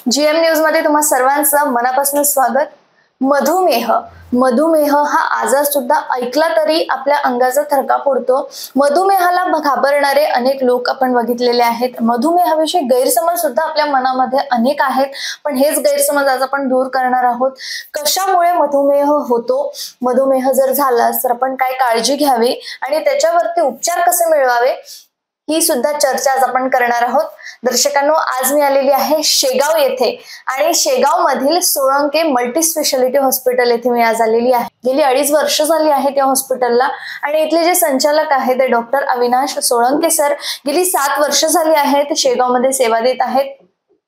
GM news मध्ये तुम्हा सर्वांचं मनापासून स्वागत। मधुमेह हा आजार सुद्धा ऐकला तरी आपल्या अंगाचा थरकाप उडतो। मधुमेहाला घाबरणारे अनेक लोक आपण बघितलेले आहेत। मधुमेहाविषयी गैरसमज सुद्धा आपल्या मनामध्ये अनेक आहेत, पण हेच गैरसमज आज आपण दूर करणार आहोत। कशामुळे मधुमेह होतो, मधुमेह जर झाला तर आपण काय काळजी घ्यावी आणि त्याच्यावरती उपचार कसे मिळवावे ही सुद्धा चर्चा आज आपण करणार आहोत। दर्शकांनो, आज मी आलेली आहे शेगाव येथे आणि शेगाव मधील सोळंके मल्टी स्पेशालिटी हॉस्पिटल येथे मी आज आलेली आहे। गेली 2.5 वर्ष झाली आहेत या हॉस्पिटलला आणि इथले जे संचालक आहेत ते डॉक्टर अविनाश सोळंके सर गेली 7 वर्ष झाली आहेत शेगाव मध्ये सेवा देत आहेत।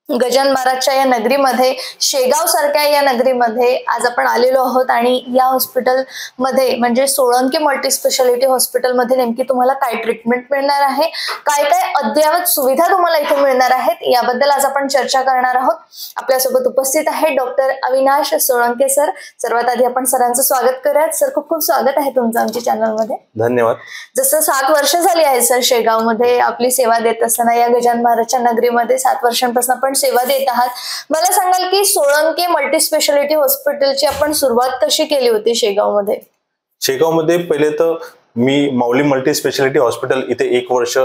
गजानन महाराजच्या या नगरीमध्ये, शेगाव सारख्या या नगरीमध्ये आज आपण आलेलो आहोत आणि या हॉस्पिटल मध्ये म्हणजे सोळंके मल्टी स्पेशालिटी हॉस्पिटल मध्ये नेमकी तुम्हाला काय ट्रीटमेंट मिळणार आहे, काय काय अद्ययावत सुविधा तुम्हाला इथे मिळणार आहेत याबद्दल आज आपण चर्चा करणार आहोत। आपल्यासोबत उपस्थित आहे डॉक्टर अविनाश सोळंके सर। सर्वात आधी आपण सरांचं स्वागत करूयात। सर, खूप खूप स्वागत आहे तुमचं आमच्या चॅनल मध्ये। धन्यवाद। जसं 7 वर्ष झाली आहे सर शेगाव मध्ये आपली सेवा देत असताना या गजानन महाराजच्या नगरीमध्ये 7 वर्षांपासून आपण सेवा देत आहात। मला सांगाल की सोळंके मल्टी स्पेशालिटी हॉस्पिटलची आपण सुरुवात कशी केली होती शेगाव मध्ये? शेगाव मध्ये पहिले तर मी माऊली मल्टी स्पेशालिटी हॉस्पिटल इथे 1 वर्ष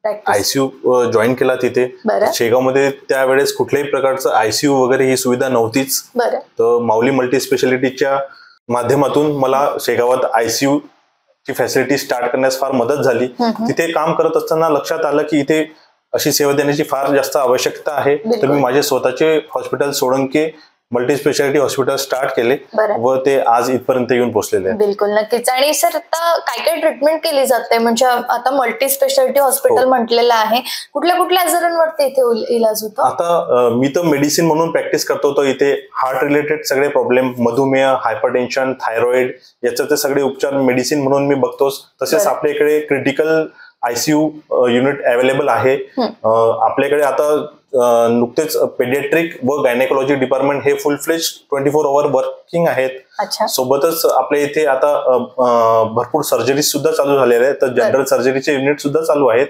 आयसीयू जॉईन केला तिथे। शेगाव मध्ये त्यावेळेस कुठल्याही प्रकारचं आयसीयू वगैरे ही सुविधा नव्हतीच। तर माऊली मल्टी स्पेशालिटीच्या माध्यमातून मला शेगावात आयसीयू ची फॅसिलिटी स्टार्ट करण्यास फार मदत झाली। तिथे काम करत असताना लक्षात आलं की इथे अशी सेवा देण्याची फार जास्त आवश्यकता आहे। तर मी माझे स्वतःचे hospital Solanke multi speciality hospital start केले व ते आज इथपर्यंत येऊन पोहोचलेले आहे। बिलकुल, नक्कीच। आणि सर, आता काय काय ट्रीटमेंट केली जाते? म्हणजे आता मल्टी स्पेशालिटी हॉस्पिटल म्हटलेलं आहे, कुठल्या कुठल्या आजारांवरती इथे इलाज होतो? आता मी तर मेडिसिन म्हणून प्रॅक्टिस करतो, तर इथे हार्ट रिलेटेड सगळे प्रॉब्लेम, मधुमेह, हायपरटेन्शन, थायरॉइड याचे ते सगळे उपचार मेडिसिन म्हणून मी बघतोच। तसेच आपल्या इकडे क्रिटिकल आयसीयू युनिट अवेलेबल आहे। आपल्याकडे आता नुकतेच पेडियाट्रिक व गायनेकोलॉजी डिपार्टमेंट हे फुल फ्लेज 24 आवर वर्किंग आहेत। सोबतच आपल्या इथे आता भरपूर सर्जरी सुद्धा चालू झालेल्या आहेत। तर जनरल सर्जरीचे युनिट सुद्धा चालू आहेत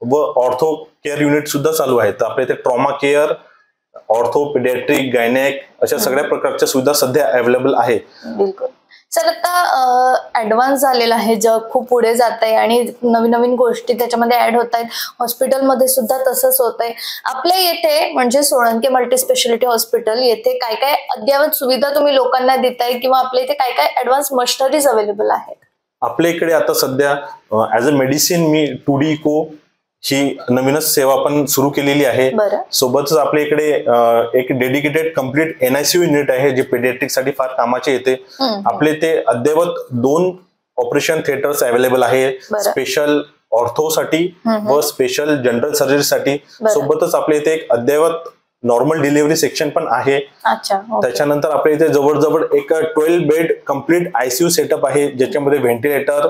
व ऑर्थो केअर युनिट सुद्धा चालू आहेत। आपल्या इथे trauma care, ortho, paediatric, gynaec अशा सगळ्या प्रकारच्या सुविधा सध्या अवेलेबल आहे। बिलकुल सर, आता ऍडव्हान्स झालेला आहे, जग खूप पुढे जात आहे आणि नवीन नवीन गोष्टी त्याच्यामध्ये ऍड होत आहेत। हॉस्पिटलमध्ये सुद्धा तसंच होत आहे। आपल्या येथे म्हणजे सोळंके मल्टी स्पेशालिटी हॉस्पिटल येथे काय काय अद्ययावत सुविधा तुम्ही लोकांना देताय किंवा आपल्या इथे काय काय ऍडव्हान्स मशिनरीज अवेलेबल आहेत? आपल्या इकडे आता सध्या ऍज अ मेडिसिन मी 2D इको ही नवीनच सेवा पण सुरू केलेली आहे। सोबतच आपल्या इकडे एक डेडिकेटेड कम्प्लीट एनआयसीयू युनिट आहे जे पेडियाट्रिक साठी फार कामाचे येते। आपले ते अद्ययावत 2 ऑपरेशन थिएटर्स अवेलेबल आहे, स्पेशल ऑर्थो साठी व स्पेशल जनरल सर्जरी साठी। सोबतच आपल्या इथे एक अद्ययावत नॉर्मल डिलिव्हरी सेक्शन पण आहे। त्याच्यानंतर आपल्या इथे जवळजवळ एक 12 बेड कम्प्लीट आयसीयू सेटअप आहे, ज्याच्यामध्ये व्हेंटिलेटर,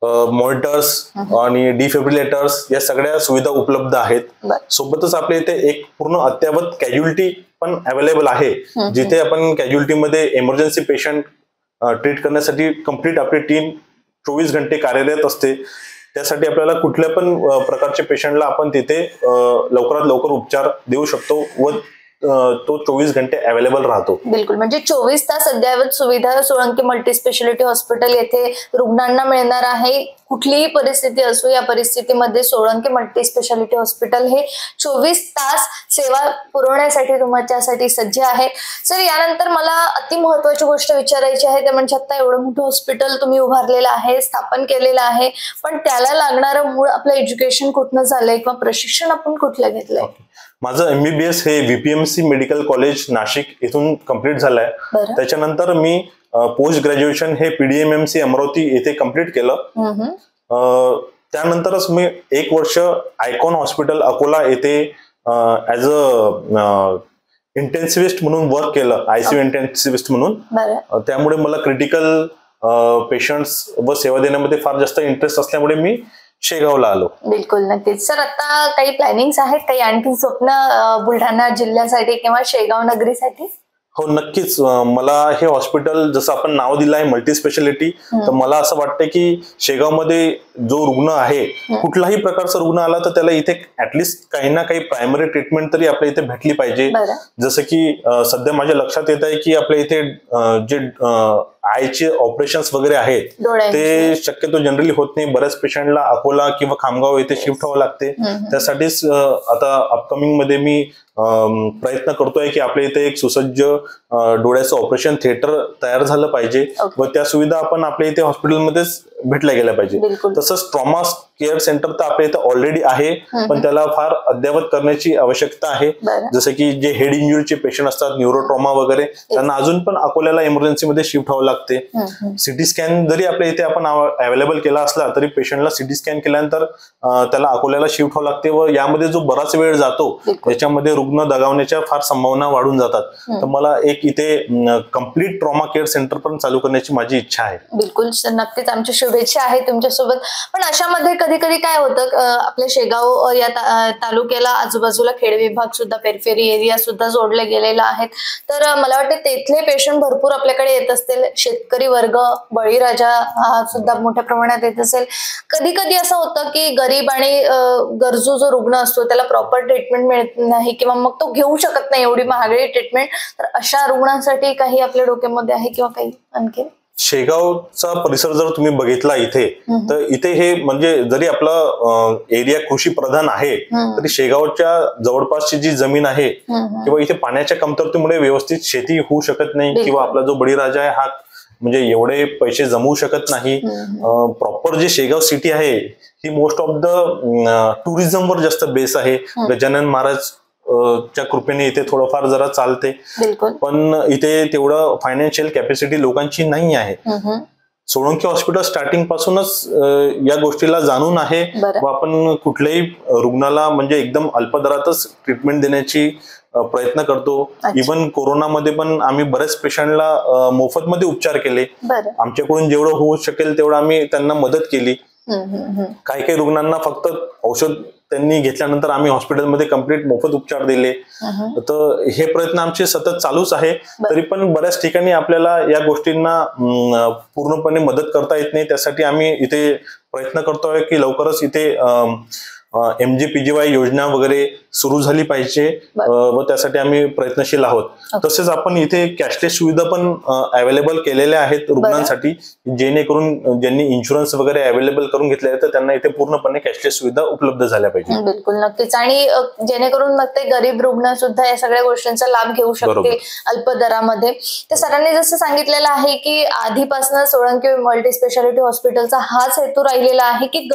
मॉनिटर्स आणि डिफिब्रिलेटर्स या सगळ्या सुविधा उपलब्ध आहेत। सोबतच आपल्या इथे एक पूर्ण अद्ययावत कॅज्युअलिटी पण अवेलेबल आहे, जिथे आपण कॅज्युअलिटी मध्ये इमर्जन्सी पेशंट ट्रीट करण्यासाठी कम्प्लीट आपली टीम 24 घंटे कार्यरत असते। त्यासाठी आपल्याला कुठल्या पण प्रकारच्या पेशंटला आपण तिथे लवकरात लवकर उपचार देऊ शकतो व तो 24 घंटे अवेलेबल राहतो। बिलकुल, म्हणजे 24 तास अद्ययावत सुविधा सोळंके मल्टी स्पेशालिटी हॉस्पिटल येथे रुग्णांना मिळणार आहे। कुठलीही परिस्थिती असो, या परिस्थितीमध्ये सोळंके मल्टी स्पेशालिटी हॉस्पिटल हे 24 तास सेवा पुरवण्यासाठी तुमच्यासाठी सज्ज आहे। सर, यानंतर मला अति महत्वाची गोष्ट विचारायची आहे, ते म्हणजे आता एवढं मोठं हॉस्पिटल तुम्ही उभारलेलं आहे, स्थापन केलेलं आहे, पण त्याला लागणारं मूळ आपलं एज्युकेशन कुठनं झालंय किंवा प्रशिक्षण आपण कुठलं घेतलंय? माझं MBBS हे VPMC मेडिकल कॉलेज नाशिक इथून कम्प्लीट झालंय। त्याच्यानंतर मी पोस्ट ग्रॅज्युएशन हे PDMMC अमरावती येथे कम्प्लीट केलं। त्यानंतरच मी 1 वर्ष आयकॉन हॉस्पिटल अकोला येथे ऍज अ इंटेन्सिव्हिस्ट म्हणून वर्क केलं, आयसीयू इंटेन्सिव्हिस्ट म्हणून। त्यामुळे मला क्रिटिकल पेशंट्स व सेवा देण्यामध्ये फार जास्त इंटरेस्ट असल्यामुळे मी शेगावला आलो। बिलकुल, नक्कीच। सर, आता काही प्लॅनिंग्स आहेत, काही आणखी स्वप्न बुलढाणा जिल्ह्यासाठी किंवा शेगाव नगरीसाठी? हो नक्कीच. मला हे हॉस्पिटल जसं आपण नाव दिलं आहे मल्टी स्पेशालिटी, तर मला असं वाटतं की शेगावमध्ये जो रुग्ण आहे, कुठलाही प्रकारचा रुग्ण आला तर त्याला इथे ऍटलिस्ट काही ना काही प्रायमरी ट्रीटमेंट तरी आपल्या इथे भेटली पाहिजे. जसं की सध्या माझ्या लक्षात येत आहे की आपल्या इथे जे आयचे ऑपरेशन्स वगैरे आहेत ते शक्यतो जनरली होत नाही. बऱ्याच पेशंटला अकोला किंवा खामगाव येथे शिफ्ट व्हावं लागते. त्यासाठीच आता अपकमिंग मध्ये मी प्रयत्न करतोय की आपल्या इथे एक सुसज्ज डोळ्याचं ऑपरेशन थिएटर तयार झालं पाहिजे व त्या सुविधा आपण आपल्या इथे हॉस्पिटलमध्येच भेटल्या गेल्या पाहिजे. तसंच ट्रॉमा केअर सेंटर तर आपल्या इथे ऑलरेडी आहे, पण त्याला फार अद्ययावत करण्याची आवश्यकता आहे. जसं की जे हेड इंजुरीचे पेशंट असतात, न्यूरो ट्रॉमा वगैरे, त्यांना अजून पण अकोल्याला इमर्जन्सीमध्ये शिफ्ट व्हावं लागते. सिटी स्कॅन जरी आपल्या इथे आपण अवेलेबल केला असला तरी पेशंटला सिटी स्कॅन केल्यानंतर त्याला अकोल्याला शिफ्ट व्हावं लागते व यामध्ये जो बराच वेळ जातो त्याच्यामध्ये रुग्ण दगावण्याच्या फार संभावना वाढून जातात. तर मला एक इथे कम्प्लीट ट्रॉमा केअर सेंटर पण चालू करण्याची माझी इच्छा आहे. बिलकुल सर, नक्कीच आमची शुभेच्छा आहे तुमच्यासोबत. पण अशामध्ये कधी कधी काय होतं, आपल्या शेगाव या तालुक्याला आजूबाजूला खेड विभाग सुद्धा, पेरिफेरी एरिया सुद्धा जोडले गेलेला आहेत. तर मला वाटते तेथले पेशंट भरपूर आपल्याकडे येत असतील. शेतकरी वर्ग, बळीराजा हा सुद्धा मोठ्या प्रमाणात येत असेल. कधी कधी असं होतं की गरीब आणि गरजू जो रुग्ण असतो त्याला प्रॉपर ट्रीटमेंट मिळत नाही किंवा मग तो घेऊ शकत नाही एवढी महागडी ट्रीटमेंट. तर अशा रुग्णांसाठी काही आपल्या डोक्यामध्ये आहे किंवा काही आणखी? शेगावचा परिसर जर तुम्ही बघितला इथे, तर इथे हे म्हणजे जरी आपला एरिया कृषी प्रधान आहे तरी शेगावच्या जवळपासची जी जमीन आहे किंवा इथे पाण्याच्या कमतरतेमुळे व्यवस्थित शेती होऊ शकत नाही किंवा आपला जो बळीराजा आहे हा म्हणजे एवढे पैसे जमवू शकत नाही. प्रॉपर जे शेगाव सिटी आहे ही मोस्ट ऑफ द टुरिझम वर जास्त बेस आहे. गजानन महाराज च्या कृपेने इथे थोडंफार जरा चालते, पण इथे तेवढं फायनान्शियल कॅपॅसिटी लोकांची नाही आहे. सोळंकी हॉस्पिटल स्टार्टिंग पासूनच या गोष्टीला जाणून आहे व आपण कुठल्याही रुग्णाला म्हणजे एकदम अल्प दरातच ट्रीटमेंट देण्याची प्रयत्न करतो. इव्हन कोरोनामध्ये पण आम्ही बऱ्याच पेशंटला मोफतमध्ये उपचार केले. आमच्याकडून जेवढं होऊ शकेल तेवढं आम्ही त्यांना मदत केली. काही काही रुग्णांना फक्त औषध त्यांनी घेतल्यानंतर आम्ही हॉस्पिटलमध्ये कम्प्लीट मोफत उपचार दिले. तर हे प्रयत्न आमचे सतत चालूच आहे. तरी पण बऱ्याच ठिकाणी आपल्याला या गोष्टींना पूर्णपणे मदत करता येत नाही. त्यासाठी आम्ही इथे प्रयत्न करतोय की लवकरच इथे MGPGY योजना वगैरे सुरू झाली पाहिजे व त्यासाठी आम्ही प्रयत्नशील आहोत. तसेच आपण इथे कॅशलेस सुविधा पण अवेलेबल केलेल्या आहेत रुग्णांसाठी, जेणेकरून ज्यांनी इन्शुरन्स वगैरे अवेलेबल करून घेतले तर त्यांना इथे पूर्णपणे कॅशलेस सुविधा उपलब्ध झाल्या पाहिजे. बिलकुल, नक्कीच. आणि जेणेकरून मग ते गरीब रुग्ण सुद्धा या सगळ्या गोष्टींचा लाभ घेऊ शकतील अल्प दरामध्ये. तर सरांनी जसं सांगितलेलं आहे की आधीपासून सोळंकी मल्टी स्पेशालिटी हॉस्पिटलचा हाच हेतू राहिलेला आहे की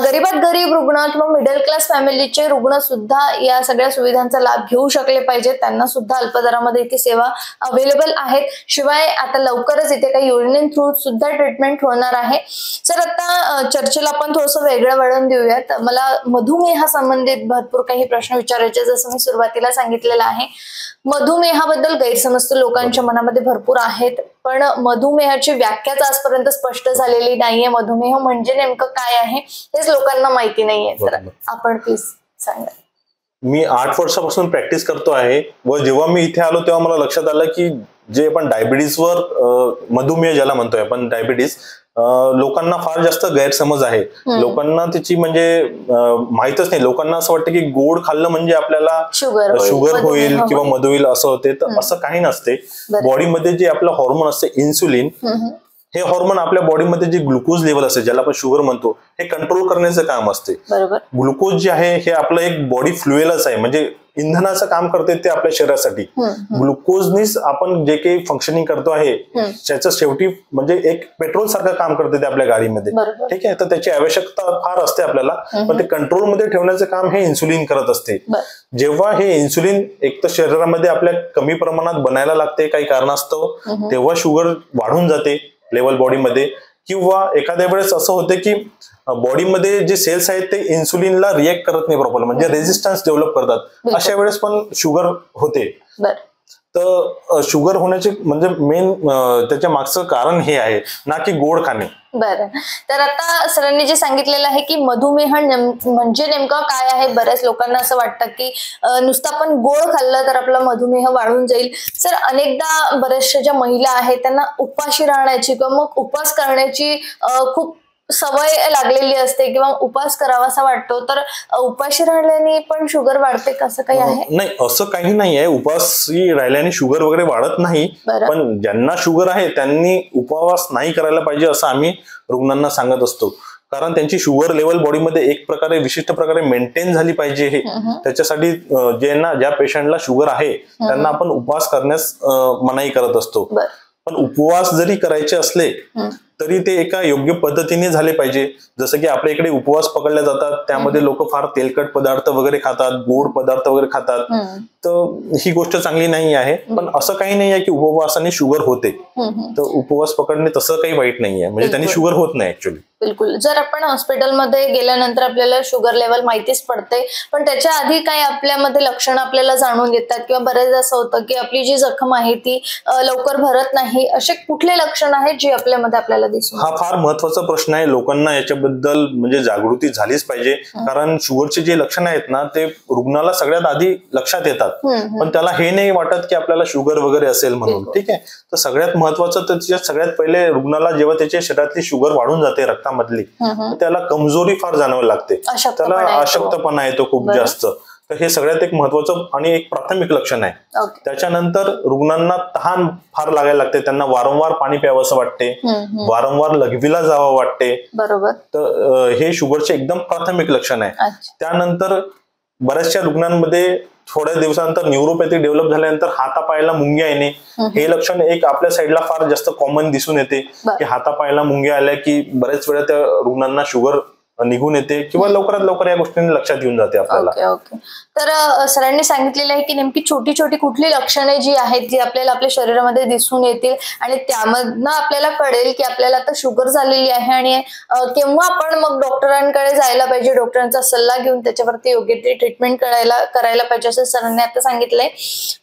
गरीबात गरीब रुग्ण किंवा मिडल क्लास फॅमिलीचे रुग्ण सुद्धा या सगळ्या सुविधांचा लाभ घेऊ शकले पाहिजे. त्यांना सुद्धा अल्प दरामध्ये इथे सेवा अवेलेबल आहेत. शिवाय आता लवकरच इथे काही योजने थ्रू सुद्धा ट्रीटमेंट होणार आहे. सर, आता चर्चेला आपण थोडंसं वेगळं वळण देऊयात. मला मधुमेहा संबंधित भरपूर काही प्रश्न विचारायचे. जसं मी सुरुवातीला सांगितलेलं आहे, मधुमेहाबद्दल गैरसमज लोकांच्या मनामध्ये भरपूर आहेत, पण मधुमेहाची व्याख्याच आजपर्यंत स्पष्ट झालेली नाहीये. मधुमेह म्हणजे नेमकं काय आहे हेच लोकांना माहिती नाहीये. तर आपण प्लीज सांगा. मी 8 वर्षापासून प्रॅक्टिस करतो आहे व जेव्हा मी इथे आलो तेव्हा मला लक्षात आलं की जे आपण डायबिटीजवर, मधुमेह ज्याला म्हणतोय आपण डायबिटीज, लोकांना फार जास्त गैरसमज आहे. लोकांना त्याची म्हणजे माहितच नाही. लोकांना असं वाटतं की गोड खाल्लं म्हणजे आपल्याला शुगर होईल किंवा मधु होईल असं होते. तर असं काही नसते. बॉडीमध्ये जे आपलं हॉर्मोन असते इन्सुलिन, हे हॉर्मोन आपल्या बॉडीमध्ये जे ग्लुकोज लेवल असते ज्याला आपण शुगर म्हणतो, हे कंट्रोल करण्याचं काम असते. ग्लुकोज जे आहे हे आपलं एक बॉडी फ्लुएलच आहे, म्हणजे इंधनाचं काम करते ते आपल्या शरीरासाठी. ग्लुकोजनीच आपण जे काही फंक्शनिंग करतो आहे त्याचं शेवटी म्हणजे एक पेट्रोल सारखं काम करते ते आपल्या गाडीमध्ये. ठीक आहे, तर त्याची आवश्यकता फार असते आपल्याला, पण ते कंट्रोलमध्ये ठेवण्याचं काम हे इन्सुलिन करत असते. जेव्हा हे इन्सुलिन एक तर शरीरामध्ये आपल्या कमी प्रमाणात बनायला लागते काही कारणास्तव, तेव्हा शुगर वाढून जाते लेवल बॉडीमध्ये. किंवा एखाद्या वेळेस असं होते की बॉडीमध्ये जे सेल्स आहेत ते इन्सुलिनला रिएक्ट करत नाही प्रॉपर, म्हणजे रेजिस्टन्स डेव्हलप करतात. अशा वेळेस पण शुगर होते. तर शुगर होण्याचे म्हणजे मेन त्याच्या मागचं कारण हे आहे ना की गोड खाणे. बरं, तर आता सरांनी जे सांगितलेलं आहे की मधुमेह म्हणजे नेमका काय आहे. बऱ्याच लोकांना असं वाटतं की नुसतं आपण गोड खाल्लं तर आपला मधुमेह वाढून जाईल. सर, अनेकदा बऱ्याचशा ज्या महिला आहेत त्यांना उपाशी राहण्याची किंवा मग उपवास करण्याची खूप सवय लागलेली असते किंवा उपवास करावासा वाटतो, तर उपाशी राहिल्याने पण शुगर वाढते कसं काही आहे? नाही, असं काही नाही आहे. उपाशी राहिल्याने शुगर वगैरे वाढत नाही, पण ज्यांना शुगर आहे त्यांनी उपवास नाही करायला पाहिजे असं आम्ही रुग्णांना सांगत असतो. कारण त्यांची शुगर लेवल बॉडीमध्ये एक प्रकारे विशिष्ट प्रकारे मेंटेन झाली पाहिजे. हे त्याच्यासाठी ज्या पेशंटला शुगर आहे त्यांना आपण उपवास करण्यास मनाई करत असतो. पण उपवास जरी करायचे असले तरी ते एका योग्य पद्धतीने झाले पाहिजे. जसं की आपल्या इकडे उपवास पकडले जातात, त्यामध्ये लोक फार तेलकट पदार्थ वगैरे खातात, गोड पदार्थ वगैरे खातात. तर ही गोष्ट चांगली नाही आहे. पण असं काही नाही आहे की उपवासाने शुगर होते. तर उपवास पकडणे तसं काही वाईट नाही आहे, म्हणजे त्यांनी शुगर होत नाही ऍक्च्युअली. बिलकुल. जर आपण हॉस्पिटलमध्ये गेल्यानंतर आपल्याला शुगर लेवल माहितीच पडते, पण त्याच्या आधी काही आपल्यामध्ये लक्षणं आपल्याला जाणून येतात किंवा बरेचदा असं होतं की आपली जी जखम आहे ती लवकर भरत नाही, असे कुठले लक्षण आहेत जी आपल्यामध्ये आपल्याला दिसून? हा फार महत्वाचा प्रश्न आहे. लोकांना याच्याबद्दल म्हणजे जागृती झालीच पाहिजे. कारण शुगरचे जे लक्षण आहेत ना ते रुग्णाला सगळ्यात आधी लक्षात येतात, पण त्याला हे नाही वाटत की आपल्याला शुगर वगैरे असेल म्हणून. ठीक आहे, तर सगळ्यात महत्वाचं त्याच्यात सगळ्यात पहिले रुग्णाला जेव्हा त्याच्या शरीरातली शुगर वाढून जाते रक्तामधली, त्याला कमजोरी फार जाणवायला लागते, त्याला अशक्तपणा येतो खूप जास्त. तर हे सगळ्यात एक महत्वाचं आणि एक प्राथमिक लक्षण आहे. त्याच्यानंतर रुग्णांना तहान फार लागायला लागते, त्यांना वारंवार पाणी प्यावंसं वाटते, वारंवार लघवीला जावं वाटते. बरोबर. तर हे शुगरचे एकदम प्राथमिक लक्षण आहे. त्यानंतर बऱ्याचशा रुग्णांमध्ये थोड्या दिवसानंतर न्यूरोपॅथी डेव्हलप झाल्यानंतर हातापायाला मुंग्या येणे, हे लक्षण एक आपल्या साईडला फार जास्त कॉमन दिसून येते की हातापायाला मुंग्या आल्या की बऱ्याच वेळा त्या रुग्णांना शुगर निघून येते किंवा लवकरात लवकर या गोष्टींनी लक्षात येऊन जाते आपल्याला. ओके. तर सरांनी सांगितलेलं आहे की नेमकी छोटी छोटी कुठली लक्षणे जी आहेत जी आपल्याला आपल्या शरीरामध्ये दिसून येतील आणि त्यामधनं आपल्याला कळेल की आपल्याला आता शुगर झालेली आहे आणि केव्हा आपण मग डॉक्टरांकडे जायला पाहिजे, डॉक्टरांचा सल्ला घेऊन त्याच्यावरती योग्य ते ट्रीटमेंट करायला पाहिजे असं सरांनी आता सांगितलंय.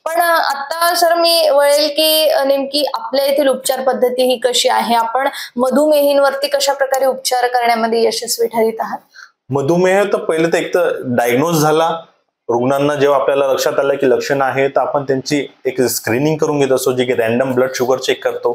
पण आता सर मी वळेल की नेमकी आपल्या येथील उपचार पद्धती ही कशी आहे, आपण मधुमेहींवरती कशा प्रकारे उपचार करण्यामध्ये यशस्वी ठरत आहात? मधुमेह तर पहिले तर एक तर डायग्नोज झाला, रुग्णांना जेव्हा आपल्याला लक्षात आलं की लक्षण आहे तर आपण त्यांची एक स्क्रीनिंग करून घेत असतो, जे की रॅन्डम ब्लड शुगर चेक करतो.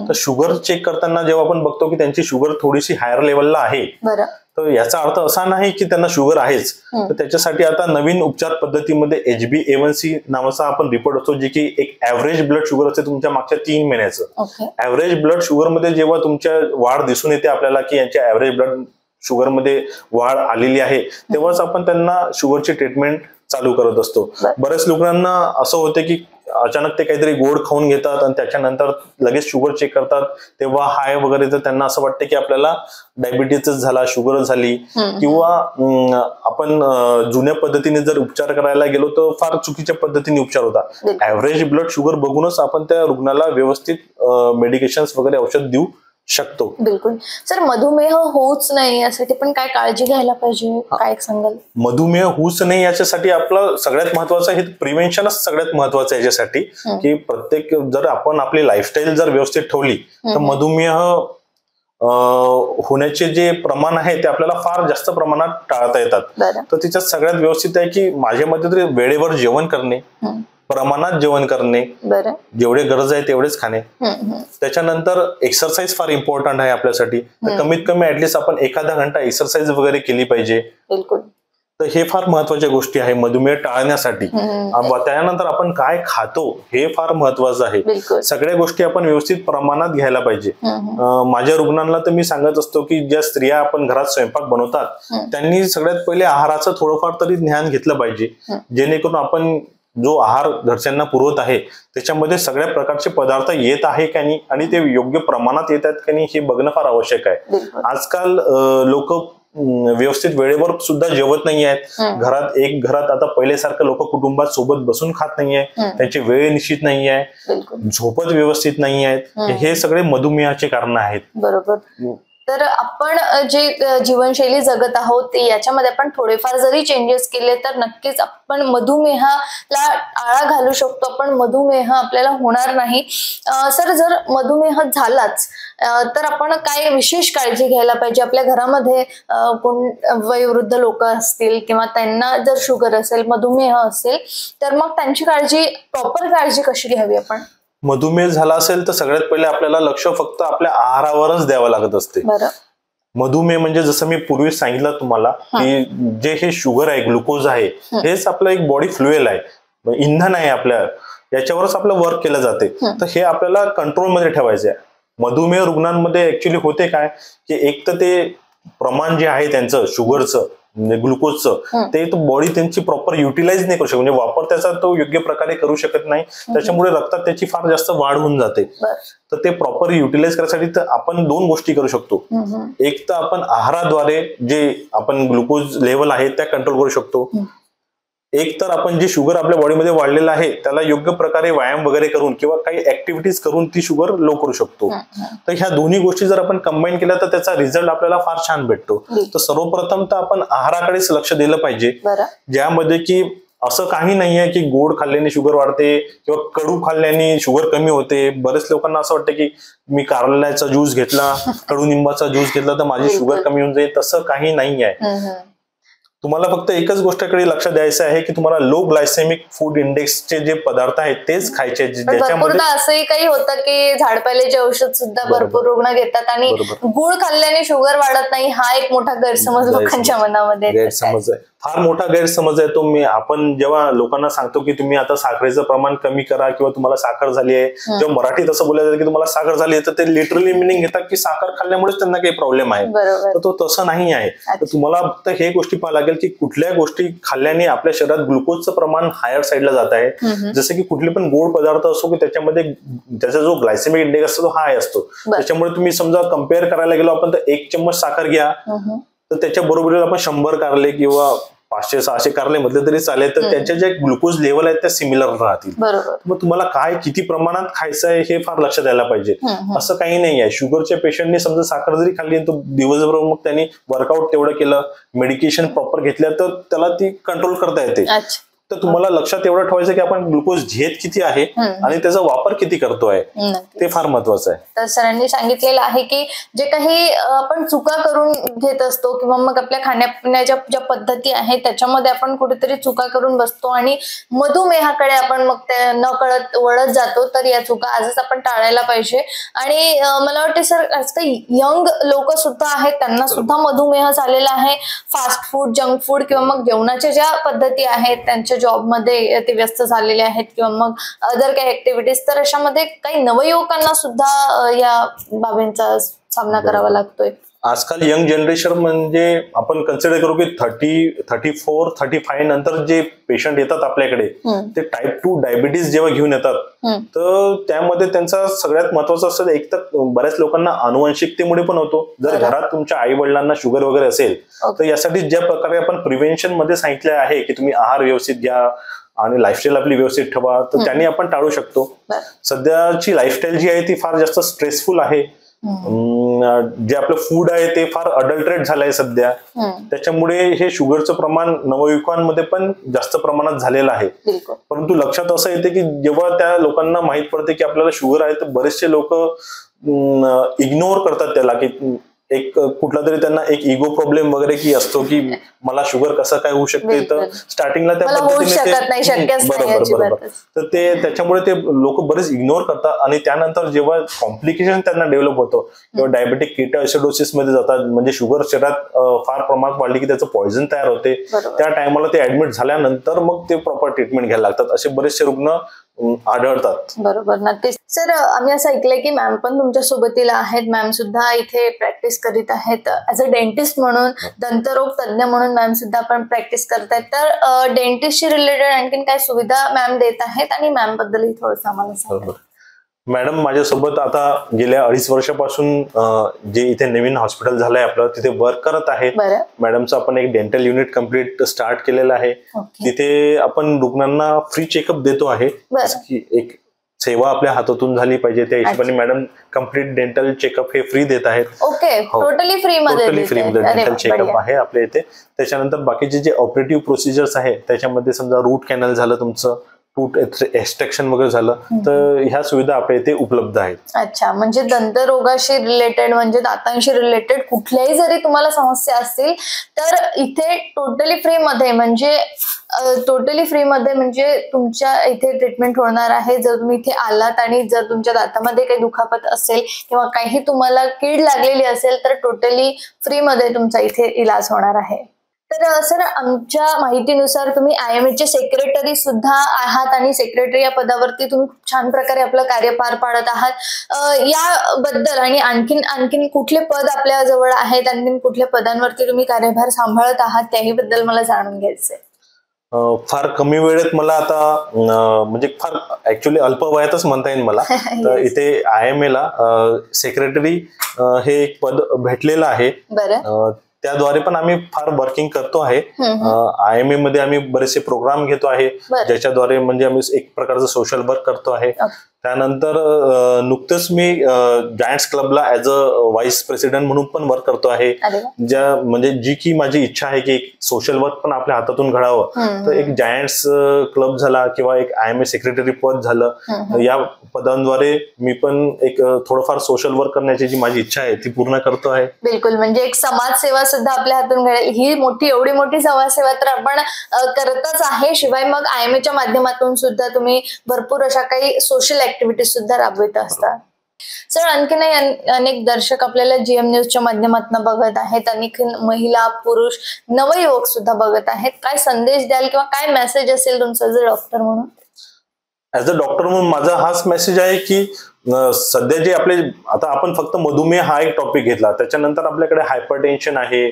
तर शुगर चेक करताना जेव्हा आपण बघतो की त्यांची शुगर थोडीशी हायर लेवलला आहे, तर याचा अर्थ असा नाही की त्यांना शुगर आहेच. तर त्याच्यासाठी आता नवीन उपचार पद्धतीमध्ये HbA1c नावाचा आपण रिपोर्ट असतो, जे की एक ऍव्हरेज ब्लड शुगर असते तुमच्या मागच्या 3 महिन्याचं. ऍव्हरेज ब्लड शुगर मध्ये जेव्हा तुमच्या वाढ दिसून येते आपल्याला की यांच्या ऍव्हरेज ब्लड शुगर मध्ये वाढ आलेली आहे, तेव्हाच आपण त्यांना शुगरची ट्रीटमेंट चालू करत असतो. बऱ्याच लोकांना असं होते की अचानक ते काहीतरी गोड खाऊन घेतात आणि त्याच्यानंतर लगेच शुगर चेक करतात, तेव्हा हाय वगैरे, तर त्यांना असं वाटतं की आपल्याला डायबिटीसच झाला, शुगर झाली. किंवा आपण जुन्या पद्धतीने जर उपचार करायला गेलो तर फार चुकीच्या पद्धतीने उपचार होता. ऍव्हरेज ब्लड शुगर बघूनच आपण त्या रुग्णाला व्यवस्थित मेडिकेशन्स वगैरे औषध देऊ शकतो. बिलकुल. सर, मधुमेह होऊच नाही यासाठी पण काय काळजी घ्यायला पाहिजे, काय सांगाल? मधुमेह होऊच नाही याच्यासाठी आपलं सगळ्यात महत्वाचं हे प्रिव्हेन्शनच सगळ्यात महत्वाचं आहे याच्यासाठी, की प्रत्येक जर आपण आपली लाईफस्टाईल जर व्यवस्थित ठेवली तर मधुमेह होण्याचे जे प्रमाण आहे ते आपल्याला फार जास्त प्रमाणात टाळता येतात. तर त्याच्यात सगळ्यात व्यवस्थित आहे की माझ्या मते तरी वेळेवर जेवण करणे, प्रमाणात जेवण करणे, जेवढे गरज आहे तेवढेच खाणे. त्याच्यानंतर एक्सरसाइज फार इम्पॉर्टंट आहे आपल्यासाठी. तर कमीत कमी ऍटलीस्ट आपण एखादा घंटा एक्सरसाइज वगैरे केली पाहिजे. तर हे फार महत्वाच्या गोष्टी आहे मधुमेह टाळण्यासाठी. त्यानंतर आपण काय खातो हे फार महत्वाचं आहे. सगळ्या गोष्टी आपण व्यवस्थित प्रमाणात घ्यायला पाहिजे. माझ्या रुग्णांना तर मी सांगत असतो की ज्या स्त्रिया आपण घरात स्वयंपाक बनवतात त्यांनी सगळ्यात पहिले आहाराचं थोडंफार तरी ज्ञान घेतलं पाहिजे, जेणेकरून आपण जो आहार घरच्यांना पुरवत आहे त्याच्यामध्ये सगळ्या प्रकारचे पदार्थ येत आहे का नाही आणि ते योग्य प्रमाणात येत आहेत का नाही हे बघणं फार आवश्यक आहे. आजकाल लोक व्यवस्थित वेळेवर सुद्धा जेवत नाही आहेत. घरात आता पहिल्यासारखं लोक कुटुंबात सोबत बसून खात नाहीये, त्यांची वेळ निश्चित नाही आहे, झोपत व्यवस्थित नाही आहेत. हे सगळे मधुमेहाचे कारण आहेत. बरोबर. तर आपण जे जीवनशैली जगत आहोत याच्यामध्ये आपण थोडेफार जरी चेंजेस केले तर नक्कीच आपण मधुमेहाला आळा घालू शकतो. आपण मधुमेह आपल्याला होणार नाही. सर, जर मधुमेह झालाच तर आपण काय विशेष काळजी घ्यायला पाहिजे? आपल्या घरामध्ये कोण वयोवृद्ध लोक असतील किंवा त्यांना जर शुगर असेल, मधुमेह असेल, तर मग त्यांची प्रॉपर काळजी कशी घ्यावी आपण? मधुमेह झाला असेल तर सगळ्यात पहिले आपल्याला लक्ष फक्त आपल्या आहारावरच द्यावं लागत असते. मधुमेह म्हणजे जसं मी पूर्वी सांगितलं तुम्हाला की जे हे शुगर आहे, ग्लुकोज आहे, हेच आपलं एक बॉडी फ्युएल आहे, इंधन आहे आपल्या, याच्यावरच आपलं वर्क केलं जाते. तर हे आपल्याला कंट्रोलमध्ये ठेवायचं आहे. मधुमेह रुग्णांमध्ये ऍक्च्युली होते काय की एक तर ते प्रमाण जे आहे त्यांचं शुगरचं म्हणजे ग्लुकोजचं ते बॉडी त्यांची प्रॉपर युटिलाइज नाही करू शकत, म्हणजे वापर त्याचा तो योग्य प्रकारे करू शकत नाही. त्याच्यामुळे रक्तात त्याची फार जास्त वाढ होऊन जाते. तर ते प्रॉपर युटिलाइज करण्यासाठी तर आपण दोन गोष्टी करू शकतो. एक तर आपण आहाराद्वारे जे आपण ग्लुकोज लेवल आहे त्या कंट्रोल करू शकतो. एक तर आपण जे शुगर आपल्या बॉडीमध्ये वाढलेलं आहे त्याला योग्य प्रकारे व्यायाम वगैरे करून किंवा काही ऍक्टिव्हिटीज करून ती शुगर लो करू शकतो. तर ह्या दोन्ही गोष्टी जर आपण कंबाईन केल्या तर त्याचा रिझल्ट आपल्याला फार छान भेटतो. तर सर्वप्रथम तर आपण आहाराकडेच लक्ष दिलं पाहिजे, ज्यामध्ये की असं काही नाहीये की गोड खाल्ल्याने शुगर वाढते किंवा कडू खाल्ल्याने शुगर कमी होते. बरेच लोकांना असं वाटतं की मी कारल्याचा ज्यूस घेतला, कडुनिंबाचा ज्यूस घेतला तर माझी शुगर कमी होऊन जाईल. तसं काही नाही आहे. तुम्हाला फक्त एकच गोष्टीकडे लक्ष द्यायचं आहे की तुम्हाला लो ग्लायसेमिक फूड इंडेक्सचे जे पदार्थ आहेत तेच खायचे. ज्याच्यामध्ये असंही काही होतं की झाडपाल्याचे औषध सुद्धा भरपूर रुग्ण घेतात आणि गुळ खाल्ल्याने शुगर वाढत नाही, हा एक मोठा गैरसमज लोकांच्या मनामध्ये गैरसमज आहे. फार मोठा गैरसमज आहे तो. आपण जेव्हा लोकांना सांगतो की तुम्ही आता साखरेचं प्रमाण कमी करा किंवा तुम्हाला साखर झाली आहे, जेव्हा मराठीत असं बोलायचं की तुम्हाला साखर झाली आहे तर ते लिटरली मिनिंग घेतात की साखर खाल्ल्यामुळेच त्यांना काही प्रॉब्लेम आहे. तर तो तसं नाही आहे. तर तुम्हाला फक्त हे गोष्टी पाहायला लागेल की कुठल्या गोष्टी खाल्ल्याने आपल्या शरीरात ग्लुकोजचं प्रमाण हायर साईडला जात आहे. जसं की कुठले पण गोड पदार्थ असो की त्याच्यामध्ये त्याचा जो ग्लायसेमिक इंडेक्स असतो तो हाय असतो. त्याच्यामुळे तुम्ही समजा कम्पेअर करायला गेलो आपण तर 1 चम्मच साखर घ्या तर त्याच्या बरोबरीला आपण 100 कारले किंवा 500-600 कारले म्हटले तरी चालेल, तर त्याच्या जे ग्लुकोज लेवल आहेत त्या सिमिलर राहतील. मग तुम्हाला काय किती प्रमाणात खायचं आहे हे फार लक्ष द्यायला पाहिजे. असं काही नाही आहे. शुगरच्या पेशंटने समजा साखर जरी खाल्ली तो दिवसभर मग त्यांनी वर्कआउट तेवढं केलं, मेडिकेशन प्रॉपर घेतल्या तर त्याला ती कंट्रोल करता येते. तर तुम्हाला लक्षात एवढं ठेवायचं की आपण ग्लुकोज घेत किती आहे आणि त्याचा वापर किती करतोय ते फार महत्वाचं आहे. तर सरांनी सांगितलेलं आहे की जे काही आपण चुका करून घेत असतो किंवा मग आपल्या खाण्यापिण्याच्या ज्या पद्धती आहेत त्याच्यामध्ये आपण कुठेतरी चुका करून बसतो आणि मधुमेहाकडे आपण मग ते न कळत वळत जातो. तर या चुका आजच आपण टाळायला पाहिजे. आणि मला वाटते सर आजकाल यंग लोक सुद्धा आहेत, त्यांना सुद्धा मधुमेह झालेला आहे. फास्ट फूड, जंक फूड किंवा मग जेवणाच्या ज्या पद्धती आहेत त्यांच्या जॉबमध्ये ते व्यस्त झालेले आहेत किंवा मग अदर काही ऍक्टिव्हिटीज, तर अशामध्ये काही नवयुवकांना सुद्धा या बाबींचा सामना करावा लागतोय. आजकाल यंग जनरेशन म्हणजे आपण कन्सिडर करू की 34-35 नंतर जे पेशंट येतात आपल्याकडे ते टाईप 2 डायबिटीज जेव्हा घेऊन येतात तर त्यामध्ये त्यांचा सगळ्यात महत्वाचं असतं एक तर बऱ्याच लोकांना अनुवंशिकतेमुळे पण होतो. जर घरात तुमच्या आई वडिलांना शुगर वगैरे असेल तर यासाठी ज्या प्रकारे आपण प्रिव्हेन्शन मध्ये सांगितले आहे की तुम्ही आहार व्यवस्थित घ्या आणि लाईफस्टाईल आपली व्यवस्थित ठेवा तर त्यांनी आपण टाळू शकतो. सध्याची लाईफस्टाईल जी आहे ती फार जास्त स्ट्रेसफुल आहे. जे आपलं फूड आहे ते फार अडल्टरेट झालंय सध्या. त्याच्यामुळे हे शुगरचं प्रमाण नवयुवकांमध्ये पण जास्त प्रमाणात झालेलं आहे. परंतु लक्षात असं येते की जेव्हा त्या लोकांना माहित पडते की आपल्याला शुगर आहे तर बरेचसे लोक इग्नोर करतात त्याला की एक कुठला तरी त्यांना एक इगो प्रॉब्लेम वगैरे की असतो की मला शुगर कसं काय होऊ शकते. तर स्टार्टिंगला त्या पद्धतीने बरोबर तर ते त्याच्यामुळे ते लोक बरेच इग्नोर करतात आणि त्यानंतर जेव्हा कॉम्प्लिकेशन त्यांना डेव्हलप होतो किंवा डायबेटिक केटोएसिडोसिस मध्ये जातात म्हणजे शुगर शरीरात फार प्रमाणात वाढली की त्याचं पॉइझन तयार होते. त्या टायमाला ते ऍडमिट झाल्यानंतर मग ते प्रॉपर ट्रीटमेंट घ्यायला लागतात. असे बरेचसे रुग्ण आढळतात. बरोबर, नक्कीच. सर, आम्ही असं ऐकलंय की मॅम पण तुमच्या सोबतीला आहेत. मॅम सुद्धा इथे प्रॅक्टिस करीत आहेत ऍज अ डेंटिस्ट म्हणून, दंतरोग तज्ञ म्हणून मॅम सुद्धा आपण प्रॅक्टिस करतायत. तर डेंटिस्टशी रिलेटेड आणखीन काय सुविधा मॅम देत आहेत आणि मॅम बद्दलही थोडंसं आम्हाला सांगा. मॅडम माझ्यासोबत आता गेल्या 2.5 वर्षापासून जे इथे नवीन हॉस्पिटल झालंय आपलं तिथे वर्क करत आहे. मॅडमचं आपण एक डेंटल युनिट कम्प्लीट स्टार्ट केलेलं आहे. तिथे आपण रुग्णांना फ्री चेकअप देतो आहे. एक सेवा आपल्या हातातून झाली पाहिजे त्या हिशोबाने मॅडम कम्प्लीट डेंटल चेकअप हे फ्री देत आहेत. ओके, टोटली फ्री मध्ये डेंटल चेकअप आहे आपल्या इथे. त्याच्यानंतर बाकीचे जे ऑपरेटिव्ह प्रोसिजर्स आहे त्याच्यामध्ये समजा रूट कॅनल झालं, तुमचं टूथ एक्स्ट्रॅक्शन वगैरे झालं, तर ह्या सुविधा आपल्या इथे उपलब्ध आहेत. अच्छा, म्हणजे दंतरोगाशी रिलेटेड म्हणजे दातांशी रिलेटेड कुठल्याही जरी तुम्हाला समस्या असतील तर इथे टोटली फ्री मध्ये म्हणजे तुमच्या इथे ट्रीटमेंट होणार आहे. जर तुम्ही इथे आलात आणि जर तुमच्या दातामध्ये काही दुखापत असेल किंवा काही तुम्हाला कीड लागलेली असेल तर टोटली फ्री मध्ये तुमचा इथे इलाज होणार आहे. तर सर, आमच्या माहितीनुसार तुम्ही IMA चे सेक्रेटरी सुद्धा आहात आणि सेक्रेटरी या पदावरती तुम्ही खूप छान प्रकारे आपलं कार्य पार पाडत आहात. याबद्दल आणि आणखीन कुठले पद आपल्या जवळ आहेत, आणखीन कुठल्या पदांवरती तुम्ही कार्यभार सांभाळत आहात त्याही बद्दल मला जाणून घ्यायचंय. फार कमी वेळेत मला आता म्हणजे फार ऍक्च्युली अल्प वयातच म्हणता येईल मला. तर इथे IMA ला सेक्रेटरी हे एक पद भेटलेलं आहे. बरं. त्याद्वारे पण आम्ही फार वर्किंग करतो आहे. IMA मध्ये आम्ही बरेचसे प्रोग्राम घेतो आहे ज्याच्याद्वारे म्हणजे आम्ही एक प्रकारचं सोशल वर्क करतो आहे. त्यानंतर नुकतंच मी जायंट्स क्लबला ऍज अ व्हाईस प्रेसिडेंट म्हणून पण वर्क करतो आहे. म्हणजे जी की माझी इच्छा आहे की एक सोशल वर्क पण आपल्या हातातून घडावं, तर एक जायंट्स क्लब झाला किंवा एक IMA सेक्रेटरी पद झालं, या पदांद्वारे मी पण एक थोडंफार सोशल वर्क करण्याची जी माझी इच्छा आहे ती पूर्ण करतो आहे. बिलकुल, म्हणजे एक समाजसेवा सुद्धा आपल्या हातून घडेल ही एवढी मोठी समाजसेवा तर आपण करतच आहे. शिवाय मग IMA माध्यमातून सुद्धा तुम्ही भरपूर अशा काही सोशल ऍक्टिव्हिटीज सुद्धा राबवित असतात. सर, आणखीनही अनेक दर्शक आपल्याला GM न्यूजच्या माध्यमातून बघत आहेत, अनेक महिला, पुरुष, नवयुवक सुद्धा बघत आहेत. काय संदेश द्याल किंवा काय मेसेज असेल तुमचा जर डॉक्टर म्हणून? ऍज अ डॉक्टर म्हणून माझा हाच मेसेज आहे की सध्या जे आपले आता आपण फक्त मधुमेह हा एक टॉपिक घेतला, त्याच्यानंतर आपल्याकडे हायपरटेन्शन आहे,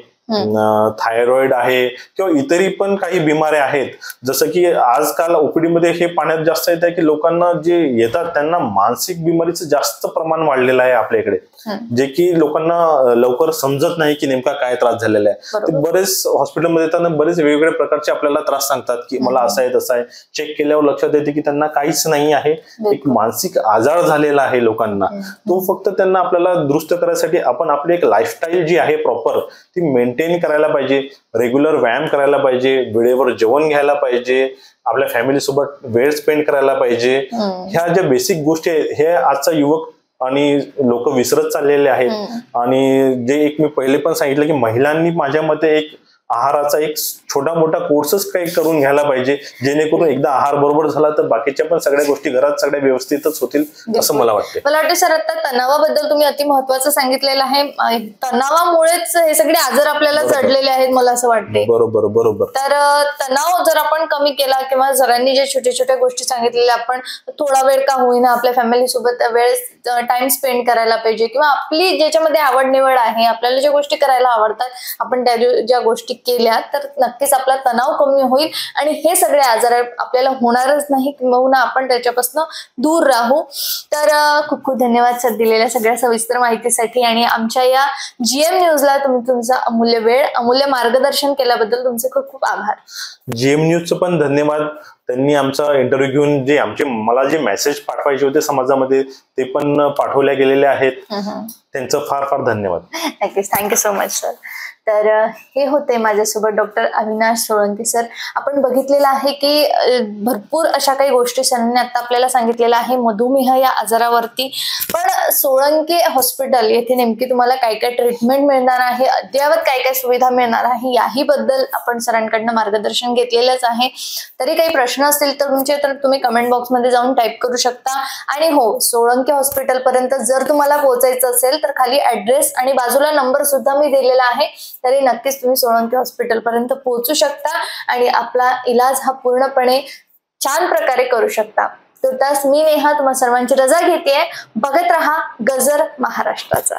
थायरॉइड आहे किंवा इतरही पण काही बिमाऱ्या आहेत. जसं की आजकाल OPD मध्ये हे पाहण्यात जास्त येत आहे की लोकांना जे येतात त्यांना मानसिक बिमारीचं जास्त प्रमाण वाढलेलं आहे आपल्या इकडे, जे की लोकांना लवकर समजत नाही की नेमका काय त्रास झालेला आहे. ते बरेच हॉस्पिटलमध्ये येताना बरेच वेगवेगळ्या प्रकारचे आपल्याला त्रास सांगतात की मला असं आहे तसं आहे. चेक केल्यावर लक्षात येते की त्यांना काहीच नाही आहे, एक मानसिक आजार झालेला आहे लोकांना. तो फक्त त्यांना आपल्याला दुरुस्त करायसाठी आपण आपली एक लाईफस्टाईल जी आहे प्रॉपर ती मेंटेन करायला पाहिजे. रेग्युलर व्यायाम करायला पाहिजे, वेळेवर जेवण घ्यायला पाहिजे, आपल्या फॅमिली सोबत वेळ स्पेंड करायला पाहिजे. ह्या ज्या बेसिक गोष्टी आहेत हे आजचा युवक आणि लोक विसरत चाललेले आहेत. आणि जे एक मी पहिले पण सांगितलं की महिलांनी माझ्या मते एक आहाराचा एक छोटा मोठा कोर्सच काही करून घ्यायला पाहिजे, जेणेकरून एकदा आहार बरोबर झाला तर बाकीच्या पण सगळ्या गोष्टी घरात सगळ्या व्यवस्थितच होतील असं मला वाटतं. मला वाटतं सर, आता तणावाबद्दल तुम्ही अति महत्वाचं सांगितलेलं आहे. तणावामुळेच हे सगळे आजार आपल्याला चढलेले आहेत मला असं वाटते. बरोबर. तर तणाव जर आपण कमी केला किंवा सरांनी जे छोट्या छोट्या गोष्टी सांगितलेल्या आपण थोडा वेळ का होईना आपल्या फॅमिली सोबत वेळ टाइम स्पेंड करायला पाहिजे किंवा आपली ज्याच्यामध्ये आवड निवड आहे, आपल्याला ज्या गोष्टी करायला आवडतात आपण त्या ज्या गोष्टी केल्या तर नक्कीच आपला तणाव कमी होईल आणि हे सगळे आजार आपल्याला होणारच नाही किंवा आपण त्याच्यापासून दूर राहू. तर खूप खूप धन्यवाद सर दिलेल्या सगळ्या सविस्तर माहितीसाठी आणि आमच्या या GM न्यूजला तुम्ही तुमचा अमूल्य वेळ, अमूल्य मार्गदर्शन केल्याबद्दल तुमचे खूप खूप आभार. GM न्यूजचं पण धन्यवाद. त्यांनी आमचा इंटरव्ह्यू घेऊन जे मला जे मेसेज पाठवायचे होते समाजामध्ये ते पण पाठवल्या गेलेले आहेत. त्यांचं फार फार धन्यवाद. नक्कीच, थँक्यू सो मच सर. तर हे होते माझ्यासोबत डॉक्टर अविनाश सोळंके सर. आपण बघितलेलं आहे की भरपूर अशा काही गोष्टी सरांनी आता आपल्याला सांगितलेलं आहे मधुमेह या आजारावरती. पण सोळंके हॉस्पिटल येथे नेमकी तुम्हाला काय काय ट्रीटमेंट मिळणार आहे, अद्ययावत काय काय सुविधा मिळणार आहे याही बद्दल आपण सरांकडनं मार्गदर्शन घेतलेलंच आहे. तरी काही प्रश्न असतील तर तुम्ही कमेंट बॉक्समध्ये जाऊन टाईप करू शकता. आणि हो, सोळंके हॉस्पिटल पर्यंत जर तुम्हाला पोहोचायचं असेल तर खाली ऍड्रेस आणि बाजूला नंबर सुद्धा मी दिलेला आहे, तरी नक्कीच तुम्ही सोळंके हॉस्पिटल पर्यंत पोहोचू शकता आणि आपला इलाज हा पूर्णपणे छान प्रकारे करू शकता. तुर्तास मी नेहा तुम्हा सर्वांची रजा घेतेय. बघत रहा गजर महाराष्ट्राचा.